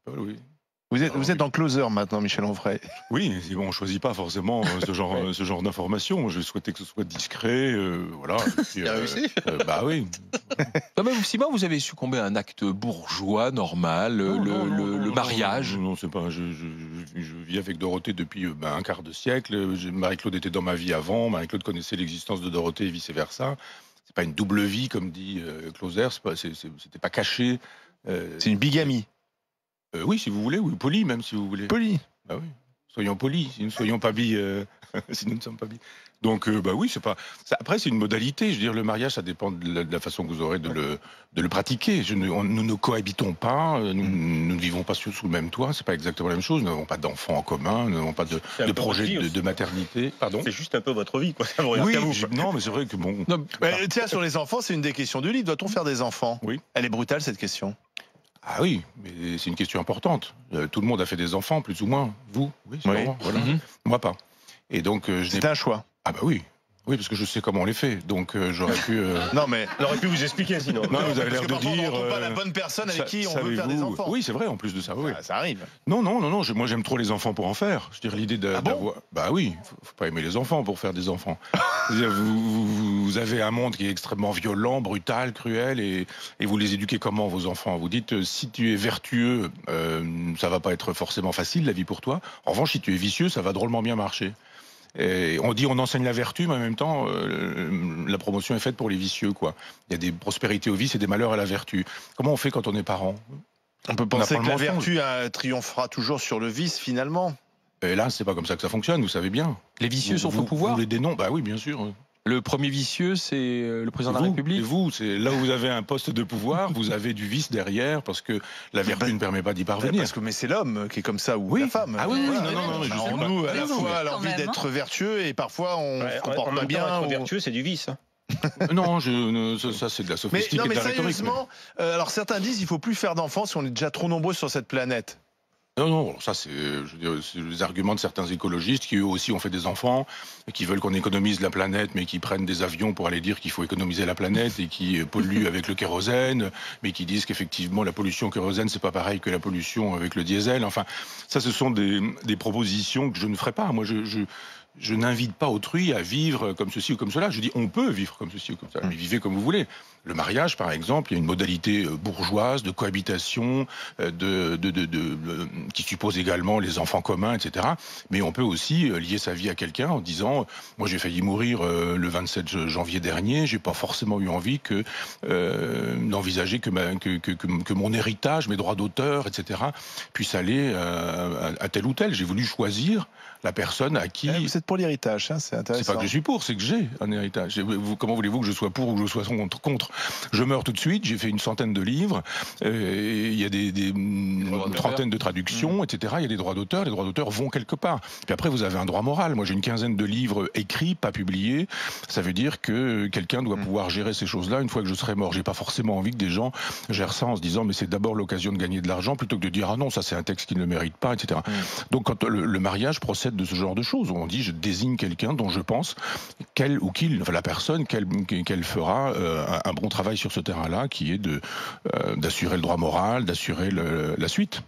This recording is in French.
Oui. Vous êtes en closer maintenant, Michel Onfray. Oui, bon, on ne choisit pas forcément ce genre d'informations. Je souhaitais que ce soit discret, voilà. Il a réussi. Bah oui. Non, mais Simon, vous avez succombé à un acte bourgeois, normal, le mariage. Non, c'est pas. Je vis avec Dorothée depuis un quart de siècle. Marie-Claude était dans ma vie avant. Marie-Claude connaissait l'existence de Dorothée et vice versa. C'est pas une double vie comme dit Closer. C'était pas caché. C'est une bigamie. Oui, si vous voulez, ou poli même, si vous voulez. Poli. Bah oui. Soyons polis, si nous ne soyons pas bi, si nous ne sommes pas bi. Donc, bah oui, c'est pas. Après, c'est une modalité. Je veux dire, le mariage, ça dépend de la façon que vous aurez de le pratiquer. Nous ne cohabitons pas, nous ne vivons pas sous le même toit. C'est pas exactement la même chose. Nous n'avons pas d'enfants en commun, nous n'avons pas de projet de maternité. Pardon. C'est juste un peu votre vie, quoi. Ça vous Oui, regarde vous. non, mais c'est vrai que bon. Non, tiens, sur les enfants, c'est une des questions du livre. Doit-on faire des enfants? Oui. Elle est brutale, cette question. Ah oui, mais c'est une question importante. Tout le monde a fait des enfants, plus ou moins. Vous, oui, c'est Oui. vrai, voilà. Moi pas. Et donc, C'est un choix. Ah bah oui. Oui, parce que je sais comment on les fait. Donc j'aurais pu. Non, mais. On aurait pu vous expliquer sinon. Non, vous avez l'air de Parfois, on ne dire. rencontre pas la bonne personne avec qui on veut faire des enfants. Oui, c'est vrai. En plus de ça, oui. Ah, ça arrive. Non. Moi, j'aime trop les enfants pour en faire. Je veux dire, l'idée d'avoir. Bah oui, faut pas aimer les enfants pour faire des enfants. Vous avez un monde qui est extrêmement violent, brutal, cruel, et vous les éduquez comment, vos enfants? Vous dites, si tu es vertueux, ça va pas être forcément facile la vie pour toi. En revanche, si tu es vicieux, ça va drôlement bien marcher. Et on dit on enseigne la vertu, mais en même temps, la promotion est faite pour les vicieux, quoi. Il y a des prospérités au vice et des malheurs à la vertu. Comment on fait quand on est parent? On peut penser que la vertu triomphera toujours sur le vice, finalement. Et là, c'est pas comme ça que ça fonctionne, vous savez bien. Les vicieux sont au pouvoir. Vous les dénoncez? Bah oui, bien sûr. Le premier vicieux, c'est le président de la République. Et vous, c'est là où vous avez un poste de pouvoir, vous avez du vice derrière, parce que la vertu ne permet pas d'y parvenir. Mais c'est l'homme qui est comme ça, ou la femme. Ah oui, non, je sais pas. Nous, à la fois, l'envie d'être vertueux, et parfois, on se comporte pas bien. Être vertueux, c'est du vice. Non, ça c'est de la sophistique et de la rhétorique. Sérieusement, alors certains disent qu'il ne faut plus faire d'enfants si on est déjà trop nombreux sur cette planète. Non, ça c'est les arguments de certains écologistes qui eux aussi ont fait des enfants, et qui veulent qu'on économise la planète, mais qui prennent des avions pour aller dire qu'il faut économiser la planète et qui polluent avec le kérosène, mais qui disent qu'effectivement la pollution au kérosène c'est pas pareil que la pollution avec le diesel. Enfin, ça ce sont des propositions que je ne ferai pas. Moi, je n'invite pas autrui à vivre comme ceci ou comme cela. Je dis on peut vivre comme ceci ou comme cela, mais vivez comme vous voulez. Le mariage, par exemple, il y a une modalité bourgeoise de cohabitation, qui suppose également les enfants communs, etc. Mais on peut aussi lier sa vie à quelqu'un en disant, moi j'ai failli mourir le 27 janvier dernier, j'ai pas forcément eu envie d'envisager que mon héritage, mes droits d'auteur, etc. puissent aller à tel ou tel. J'ai voulu choisir la personne à qui... Vous êtes pour l'héritage, hein, c'est intéressant. C'est pas que je suis pour, c'est que j'ai un héritage. Comment voulez-vous que je sois pour ou que je sois contre? Je meurs tout de suite, j'ai fait une centaine de livres, il y a une trentaine de traductions, etc. Il y a des droits d'auteur, les droits d'auteur vont quelque part. Puis après, vous avez un droit moral. Moi, j'ai une quinzaine de livres écrits, pas publiés. Ça veut dire que quelqu'un doit pouvoir gérer ces choses-là une fois que je serai mort. J'ai pas forcément envie que des gens gèrent ça en se disant mais c'est d'abord l'occasion de gagner de l'argent plutôt que de dire ah non, ça c'est un texte qui ne le mérite pas, etc. Donc quand le mariage procède de ce genre de choses, on dit je désigne quelqu'un dont je pense la personne qu'elle fera un bon travail sur ce terrain-là, qui est d'assurer le droit moral, d'assurer la suite.